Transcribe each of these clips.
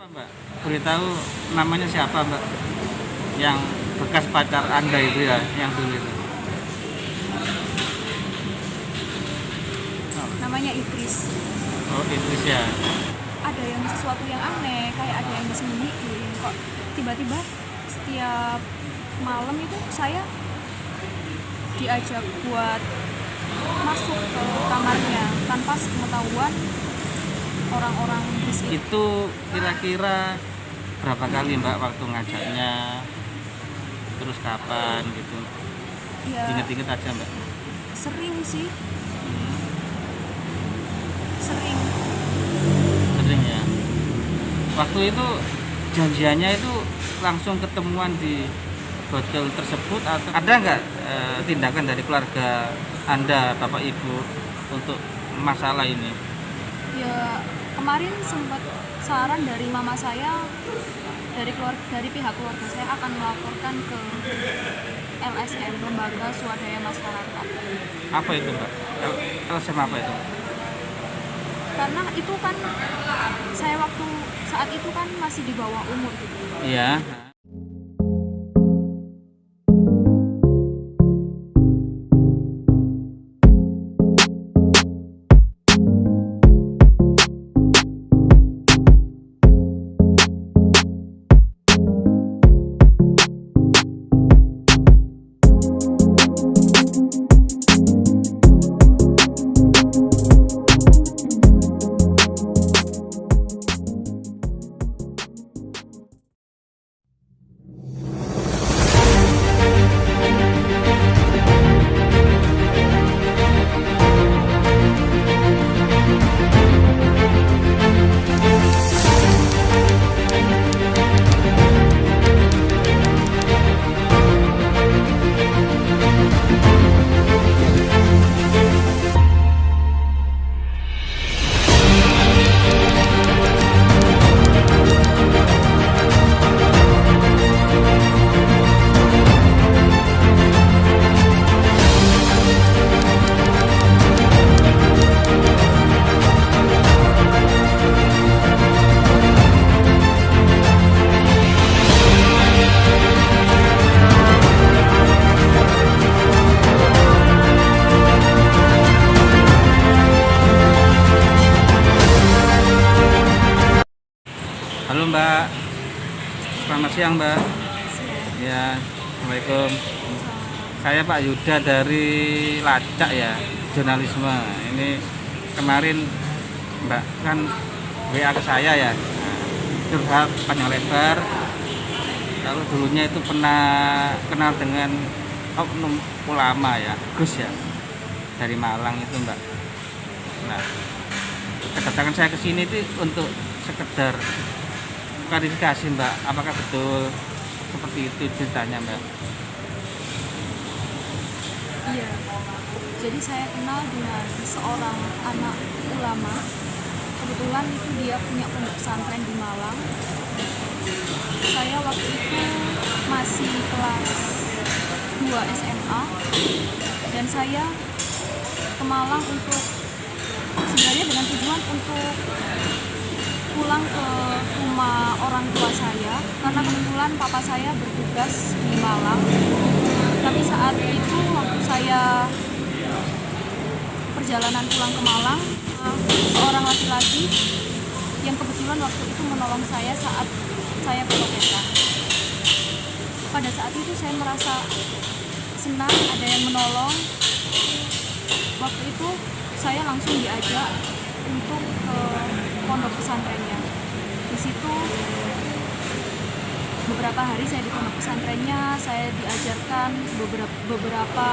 Mbak, beritahu namanya siapa Mbak? Yang bekas pacar Anda itu ya, yang dulu itu. Oh, Namanya Idris. oh Idris ya. Ada yang sesuatu yang aneh, kayak ada yang disembunyiin. Kok tiba-tiba setiap malam itu saya diajak buat masuk ke kamarnya tanpa sepengetahuan orang-orang di situ. Itu kira-kira berapa kali Mbak waktu ngajaknya? Terus kapan gitu? Ya Ingat-ingat aja Mbak. sering sih, Hmm, sering. sering ya. Waktu itu janjiannya itu langsung ketemuan di hotel tersebut atau ada nggak tindakan dari keluarga Anda, Bapak Ibu untuk masalah ini? Ya kemarin sempat saran dari mama saya, dari pihak keluarga saya akan melaporkan ke LSM, Lembaga Swadaya Masyarakat. Apa itu Mbak? LSM apa itu? Karena itu kan saya waktu saat itu kan masih di bawah umur gitu. Iya. Halo Mbak, selamat siang Mbak. Ya, Assalamualaikum. Saya Pak Yuda dari Lacak ya, jurnalisme. Ini kemarin Mbak kan WA ke saya ya, curhat panjang lebar. Kalau dulunya itu pernah kenal dengan oknum ulama ya, Gus ya, dari Malang itu Mbak. Nah, kedatangan saya ke sini itu untuk sekedar klarifikasi Mbak, apakah betul seperti itu ceritanya Mbak? Iya. Jadi saya kenal dengan seorang anak ulama. Kebetulan itu dia punya pondok pesantren di Malang. Saya waktu itu masih kelas 2 SMA dan saya ke Malang untuk sebenarnya dengan tujuan untuk pulang ke rumah orang tua saya karena kebetulan papa saya bertugas di Malang. Tapi saat itu waktu saya perjalanan pulang ke Malang, seorang laki-laki yang kebetulan waktu itu menolong saya saat saya kecopetan. Pada saat itu saya merasa senang ada yang menolong. Waktu itu saya langsung diajak untuk ke pondok pesantrennya. Di situ beberapa hari saya di pondok pesantrennya, saya diajarkan beberapa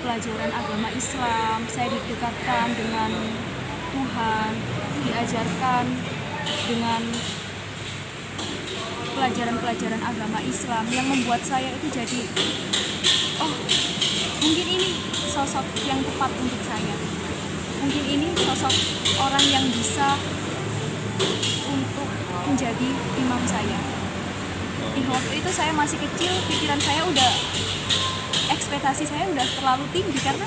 pelajaran agama Islam. Saya didekatkan dengan Tuhan, diajarkan dengan pelajaran-pelajaran agama Islam yang membuat saya itu jadi, oh mungkin ini sosok yang tepat untuk saya. Mungkin ini sosok orang yang bisa untuk menjadi imam saya. Di waktu itu saya masih kecil, pikiran saya udah, ekspektasi saya udah terlalu tinggi karena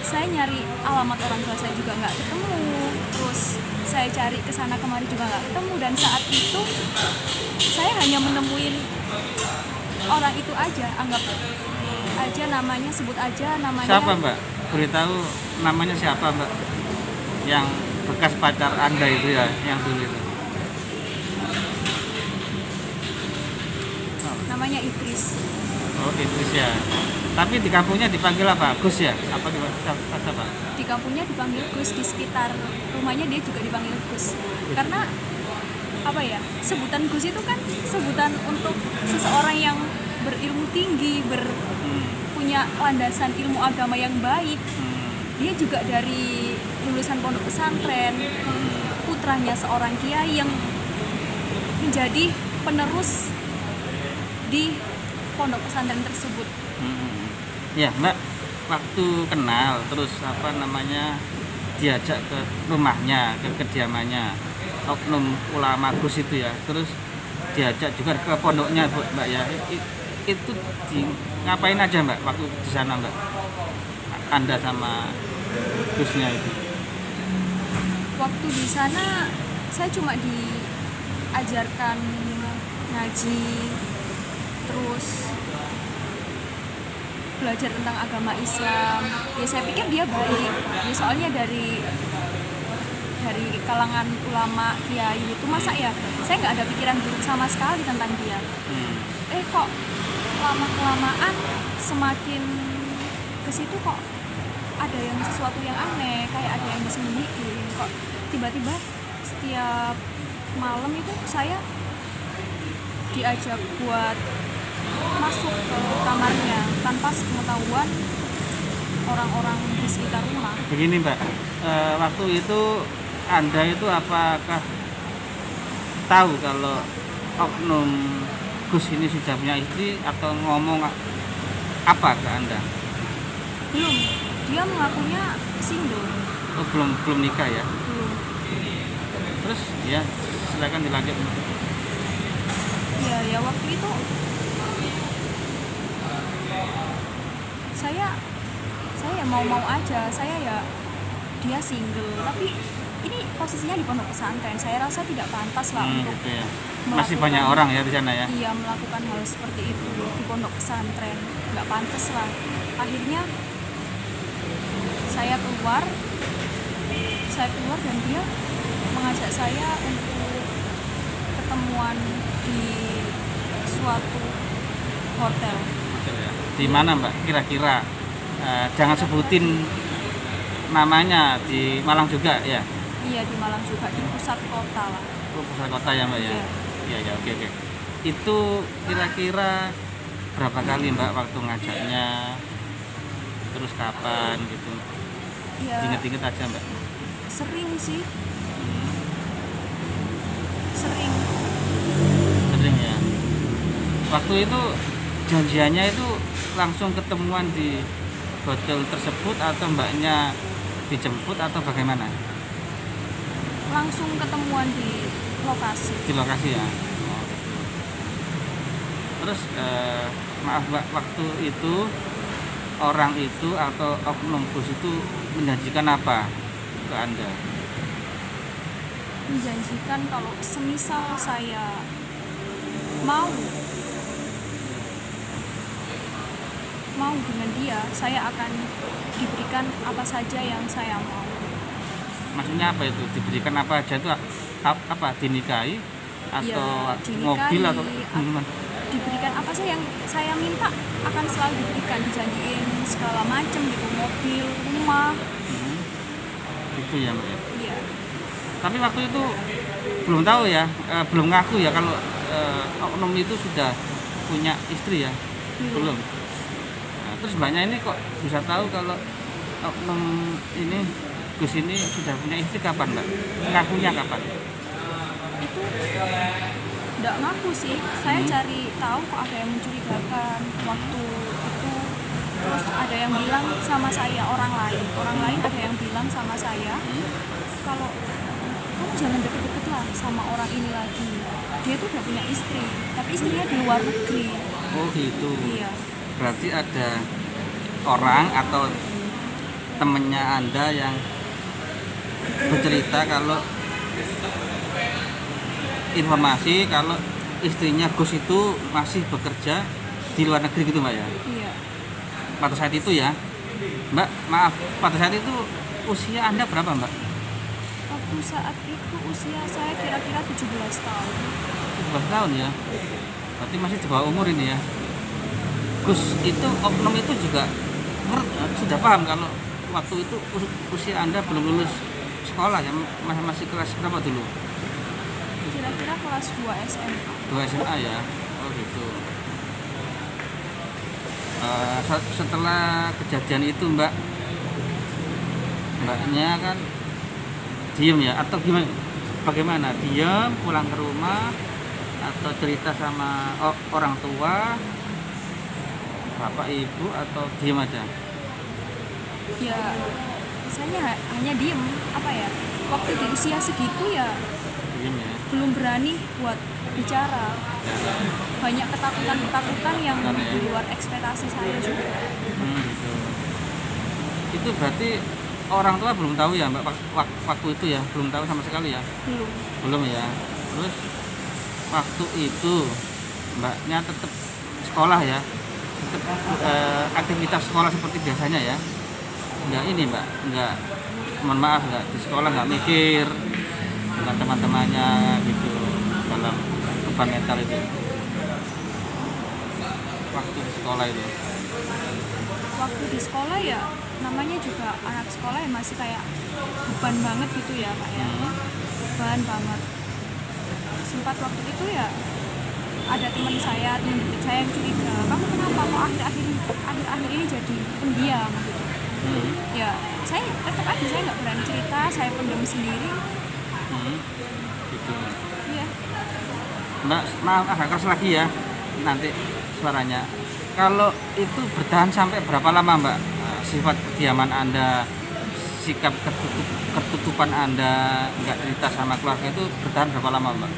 saya saya nyari alamat orang tua saya juga nggak ketemu, terus saya cari kesana kemari juga nggak ketemu, dan saat itu saya hanya menemuin orang itu aja, anggap aja namanya, sebut aja namanya. Siapa Mbak? Beritahu namanya siapa Mbak? Yang bekas pacar Anda itu ya, yang dulu itu. Namanya Idris. Oh Idris ya. Tapi di kampungnya dipanggil apa? Gus ya? Apa Pak? Di kampungnya dipanggil Gus, di sekitar rumahnya dia juga dipanggil Gus. Karena apa ya? Sebutan Gus itu kan sebutan untuk seseorang yang berilmu tinggi, punya landasan ilmu agama yang baik. Dia juga dari lulusan pondok pesantren, putranya seorang kiai yang menjadi penerus di pondok pesantren tersebut. Ya Mbak, waktu kenal terus diajak ke rumahnya, ke kediamannya oknum ulama Gus itu ya, terus diajak juga ke pondoknya Mbak ya. Itu ngapain aja Mbak waktu di sana Mbak? Anda sama Gusnya itu. Waktu di sana saya cuma diajarkan ngaji, terus belajar tentang agama Islam. Ya saya pikir dia baik, ya, soalnya dari kalangan ulama kiai itu, masa ya saya nggak ada pikiran buruk sama sekali tentang dia. Kok lama-kelamaan semakin ke situ kok ada yang sesuatu yang aneh, kayak ada yang disembunyiin. Kok tiba-tiba setiap malam itu saya diajak buat masuk ke kamarnya tanpa sepengetahuan orang-orang di sekitar rumah. Begini Mbak, waktu itu Anda itu apakah tahu kalau oknum Gus ini sudah punya istri, atau ngomong apa ke Anda? Belum, dia mengakunya single. Oh, belum nikah ya? Belum. Terus ya silakan dilanjut. Ya waktu itu saya mau aja, dia single, tapi ini posisinya di pondok pesantren, saya rasa tidak pantas lah untuk gitu ya. Masih banyak orang ya di sana ya? Iya, melakukan hal seperti itu di pondok pesantren, nggak pantas lah. Akhirnya saya keluar dan dia mengajak saya untuk ketemuan di suatu hotel. Ya. Di mana Mbak? Kira-kira jangan sebutin namanya, di Malang juga ya? Iya, di Malang juga, di pusat kota lah. Oh, pusat kota ya Mbak ya? Iya, oke. Itu kira-kira berapa kali Mbak waktu ngajaknya? Terus kapan gitu? Ya, inget-inget aja Mbak? Sering sih. Sering ya. Waktu itu janjiannya itu langsung ketemuan di hotel tersebut, atau Mbaknya dijemput, atau bagaimana? Langsung ketemuan di lokasi. Di lokasi ya. Terus maaf Mbak, waktu itu orang itu atau oknum Gus itu menjanjikan apa ke Anda? Menjanjikan kalau semisal saya mau dengan dia, saya akan diberikan apa saja yang saya mau. Maksudnya apa itu? Diberikan apa aja itu apa? Dinikahi atau ya, dinikahi, mobil atau diberikan apa sih yang saya minta, akan selalu diberikan, dijanjiin segala macam gitu, mobil, rumah. Itu ya Mbak? Iya. Tapi waktu itu belum tahu ya, belum ngaku ya kalau oknum itu sudah punya istri ya? Belum. Nah, terus Mbaknya ini kok bisa tahu kalau oknum ini, Gus ini sudah punya istri kapan Mbak? Ngakunya kapan? Itu nggak ngaku sih, saya cari tahu kok ada yang mencurigakan waktu itu. Terus ada yang bilang sama saya, orang lain ada yang bilang sama saya kalau kamu jangan deket-deket lah sama orang ini lagi, dia tuh udah punya istri, tapi istrinya di luar negeri. Oh gitu. Iya. Berarti ada orang atau temennya Anda yang bercerita kalau informasi kalau istrinya Gus itu masih bekerja di luar negeri gitu Mbak ya? Iya. Pada saat itu ya, Mbak, maaf, pada saat itu usia Anda berapa Mbak? Waktu saat itu usia saya kira-kira 17 tahun. 17 tahun ya? Berarti masih di bawah umur ini ya? Gus itu, oknum itu juga sudah paham kalau waktu itu usia Anda belum lulus sekolah ya? Masih kelas berapa dulu? Kira-kira kelas 2 SMA. 2 SMA ya? Oh gitu. Setelah kejadian itu mbaknya kan diem ya atau gimana, bagaimana, diem pulang ke rumah atau cerita sama orang tua bapak ibu atau diem aja? Ya saya hanya diem, apa ya, waktu di usia segitu ya Diem ya. belum berani buat bicara, Ya. banyak ketakutan yang Benar, ya. di luar ekspektasi saya juga. Gitu. Itu berarti orang tua belum tahu ya Mbak waktu itu ya, belum tahu sama sekali ya? Belum ya. Terus waktu itu Mbaknya tetap sekolah ya, tetap aktivitas sekolah seperti biasanya ya? Enggak ini Mbak, enggak, mohon maaf, enggak di sekolah enggak mikir dengan teman-temannya gitu dalam beban mental itu waktu di sekolah itu? Waktu di sekolah ya namanya juga anak sekolah ya masih kayak beban banget gitu ya Pak ya, beban banget. Sempat waktu itu ya ada teman dekat saya yang curiga, kamu kenapa kok akhir-akhir ini jadi pendiam gitu. Ya saya tetap aja, saya nggak berani cerita, saya pendam sendiri. Gitu. Iya. Mbak, maaf agak keras lagi ya nanti suaranya. Kalau itu bertahan sampai berapa lama Mbak? Sifat kediaman Anda, sikap ketutupan Anda, nggak cerita sama keluarga itu bertahan berapa lama Mbak?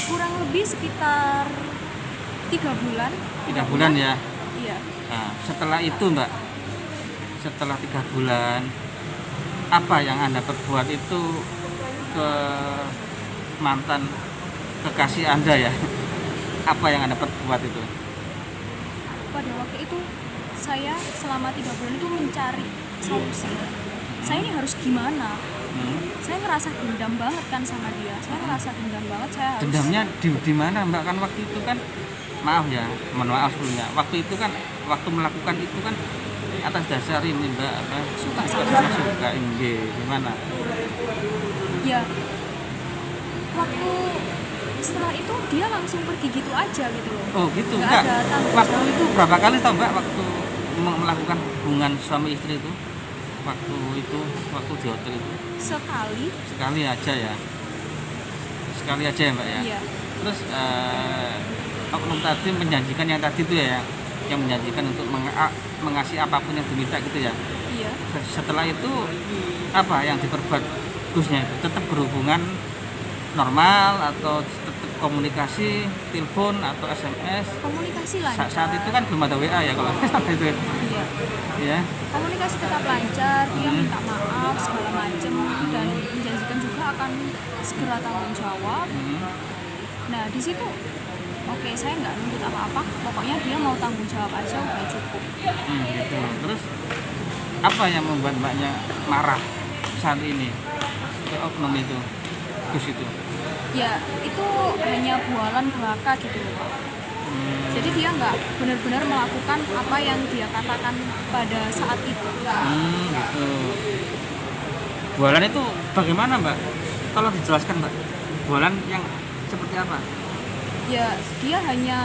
Kurang lebih sekitar 3 bulan. 3 bulan ya? Iya. Nah, setelah itu Mbak, setelah 3 bulan, apa yang Anda perbuat itu ke mantan kekasih Anda ya? Apa yang Anda perbuat itu? Pada waktu itu saya selama 3 bulan itu mencari solusi. Saya ini harus gimana? Saya ngerasa dendam banget kan sama dia. Saya ngerasa dendam banget. Saya harus. Dendamnya di mana Mbak? Kan waktu itu kan, maaf ya, mohon maaf sebelumnya. Waktu itu kan, waktu melakukan itu kan atas dasar ini Mbak, apa? Suka sama dia. Suka ini gimana? Ya. Waktu setelah itu dia langsung pergi gitu aja gitu loh. Oh gitu Nggak Mbak. ada tanggung Waktu jawab. itu berapa kali tau Mbak waktu melakukan hubungan suami istri itu? Waktu di hotel itu? Sekali aja ya. Sekali aja ya Mbak ya. Iya. Terus oknum tadi menjanjikan yang tadi itu ya, yang menjanjikan untuk mengasih apapun yang diminta gitu ya. Iya. Setelah itu apa yang diperbuat Gusnya? Tetap berhubungan normal atau tetap komunikasi, telepon atau SMS? Komunikasi lancar. Saat itu kan belum ada WA ya kalau saat itu. Iya. Ya. Komunikasi tetap lancar, dia minta maaf segala macem dan menjanjikan juga akan segera tanggung jawab. Nah di situ oke, saya nggak nuntut apa-apa, pokoknya dia mau tanggung jawab aja udah cukup. Gitu. Terus apa yang membuat Mbaknya marah saat ini ke oknum itu, Gus itu? Ya itu hanya bualan belaka gitu loh Pak. Jadi dia nggak benar-benar melakukan apa yang dia katakan pada saat itu. Gitu. Bualan itu bagaimana Mbak? Tolong dijelaskan Mbak. Bualan yang seperti apa? Ya dia hanya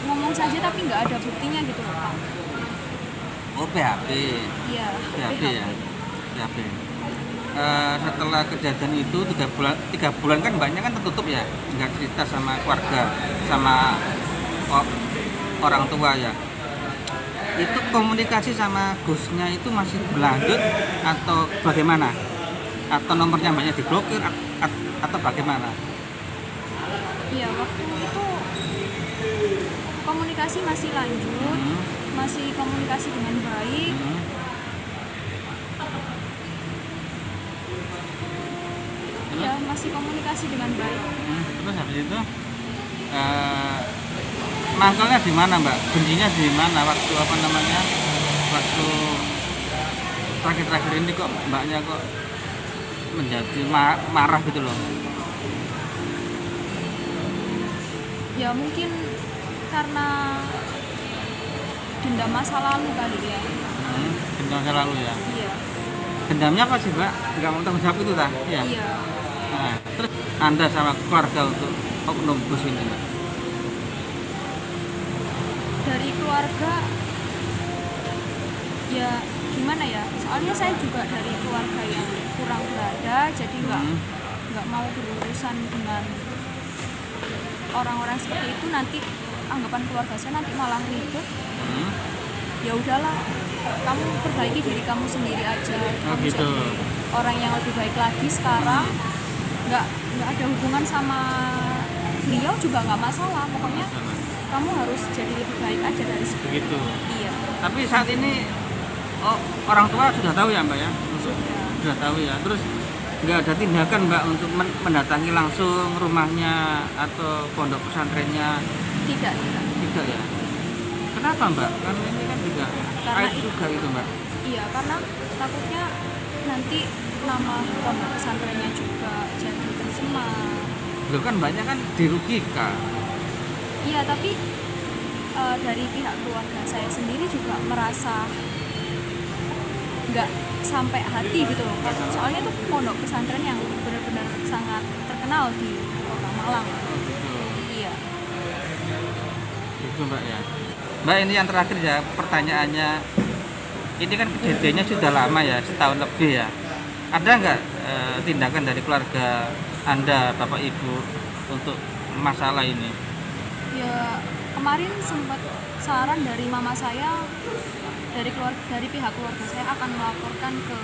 ngomong saja tapi nggak ada buktinya gitu loh Pak. Oh PHP. Iya. PHP ya. PHP. Setelah kejadian itu 3 bulan kan Mbaknya kan tertutup ya, nggak cerita sama keluarga, sama orang tua ya. Itu komunikasi sama Gusnya itu masih berlanjut atau bagaimana? Atau nomornya Mbaknya diblokir atau bagaimana? Iya, waktu itu komunikasi masih lanjut, masih komunikasi dengan baik. masih komunikasi dengan baik. Terus habis itu mangkalnya di mana mbak? Bencinya di mana? Waktu apa namanya? Waktu terakhir-terakhir ini kok mbaknya kok menjadi marah gitu loh? Ya mungkin karena dendam masa lalu kali ya. Dendam masa lalu ya? Iya. Dendamnya apa sih mbak? Nggak mau tanggung jawab itu tak? Ya? Iya. Nah, terus Anda sama keluarga untuk oknum bos ini mbak? Dari keluarga ya gimana ya, soalnya saya juga dari keluarga yang kurang berada, jadi nggak mau berurusan dengan orang-orang seperti itu. Nanti anggapan keluarga saya nanti malah ribet. Ya udahlah, kamu perbaiki diri kamu sendiri aja. Kamu gitu. jadi orang yang lebih baik lagi sekarang. Nggak ada hubungan sama beliau juga nggak masalah. Pokoknya kamu harus jadi lebih baik aja dari sebelumnya. Begitu. Iya. Tapi saat ini orang tua sudah tahu ya mbak ya? Sudah tahu ya. Terus nggak ada tindakan mbak untuk mendatangi langsung rumahnya atau pondok pesantrennya? Tidak. Tidak ya. Kenapa mbak? Karena ini kan juga aib juga gitu mbak. Iya, karena takutnya nanti nama pondok pesantrennya juga jadi tercemar. Loh kan banyak kan dirugikan. Iya, tapi dari pihak keluarga saya sendiri juga merasa nggak sampai hati gitu loh. Soalnya itu pondok pesantren yang benar-benar sangat terkenal di Kota Malang. Iya. Itu mbak ya. Mbak ini yang terakhir ya pertanyaannya. Ini kan kejadiannya sudah lama ya, setahun lebih ya. Ada nggak tindakan dari keluarga Anda, Bapak Ibu untuk masalah ini? Ya kemarin sempat saran dari mama saya, dari pihak keluarga saya akan melaporkan ke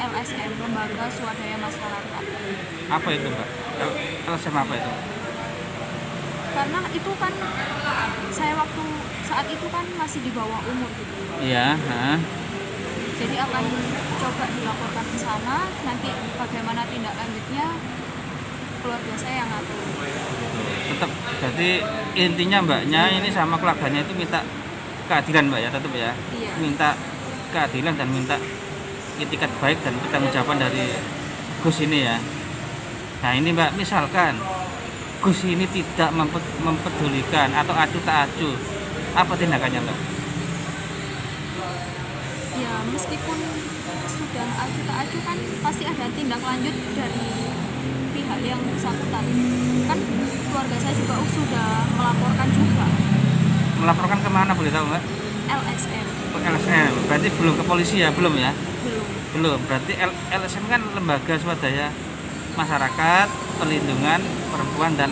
LSM, Lembaga Swadaya Masyarakat. Apa itu mbak? LSM apa itu? Karena itu kan saya saat itu kan masih di bawah umur gitu. Iya. Jadi akan coba dilaporkan ke sana. Nanti bagaimana tindak lanjutnya keluarga saya yang ngatur. Tetap. Jadi intinya mbaknya ini sama keluarganya itu minta keadilan mbak ya, tetap ya. Iya. Minta keadilan dan minta itikat baik dan pertanggungjawaban dari Gus ini ya. Nah ini mbak, misalkan Gus ini tidak mempedulikan atau acuh tak acuh, apa tindakannya mbak? Ya meskipun sudah acuh tak acuh kan pasti ada tindak lanjut dari pihak yang bersangkutan. Kan keluarga saya juga sudah melaporkan juga. Melaporkan kemana boleh tahu mbak? LSM. LSM, berarti belum ke polisi ya? Belum ya? Belum. Berarti LSM kan lembaga swadaya masyarakat perlindungan perempuan dan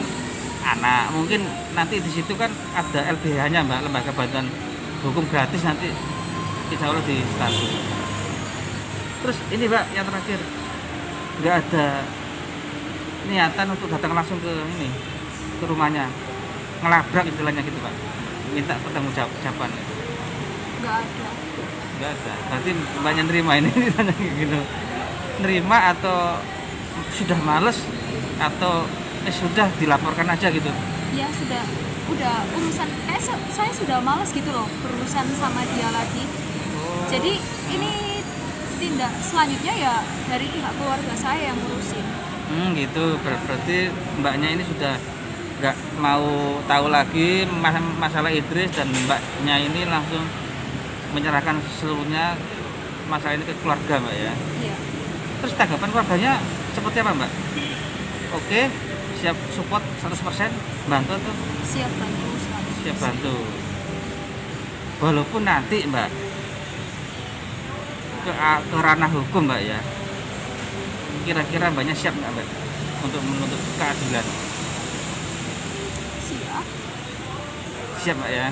anak. Mungkin nanti di situ kan ada LBH-nya mbak, lembaga bantuan hukum gratis, nanti insya Allah di status. Terus ini mbak yang terakhir, nggak ada niatan untuk datang langsung ke ke rumahnya, ngelabrak istilahnya gitu pak, minta pertanggungjawaban? Nggak ada. Berarti mbaknya nerima ini ditanya gitu, nerima atau sudah males atau sudah dilaporkan aja gitu? Ya udah urusan saya sudah males gitu loh berurusan sama dia lagi. Jadi ini tindak selanjutnya ya dari pihak keluarga saya yang ngurusin. Gitu. Berarti mbaknya ini sudah nggak mau tahu lagi masalah Idris, dan mbaknya ini langsung menyerahkan seluruhnya masalah ini ke keluarga mbak ya? Iya. Terus tanggapan keluarganya seperti apa mbak? Oke, siap support 100%, bantu tuh? Siap bantu 100%. Siap bantu. Walaupun nanti mbak ke ranah hukum mbak ya, kira-kira mbaknya siap nggak mbak untuk menuntut keadilan? Siap mbak ya?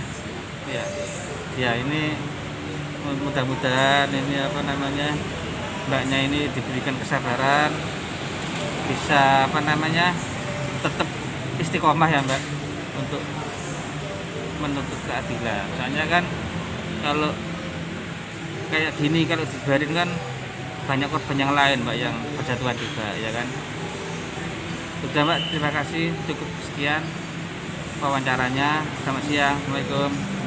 Iya. Ya ini mudah-mudahan ini apa namanya, mbaknya ini diberikan kesabaran, bisa apa namanya tetap istiqomah ya mbak untuk menuntut keadilan. Soalnya kan kalau kayak gini, kalau dibiarin kan banyak korban yang lain mbak yang berjatuhan juga ya kan. Sudah Mbak, terima kasih, cukup sekian wawancaranya. Selamat siang. Assalamualaikum.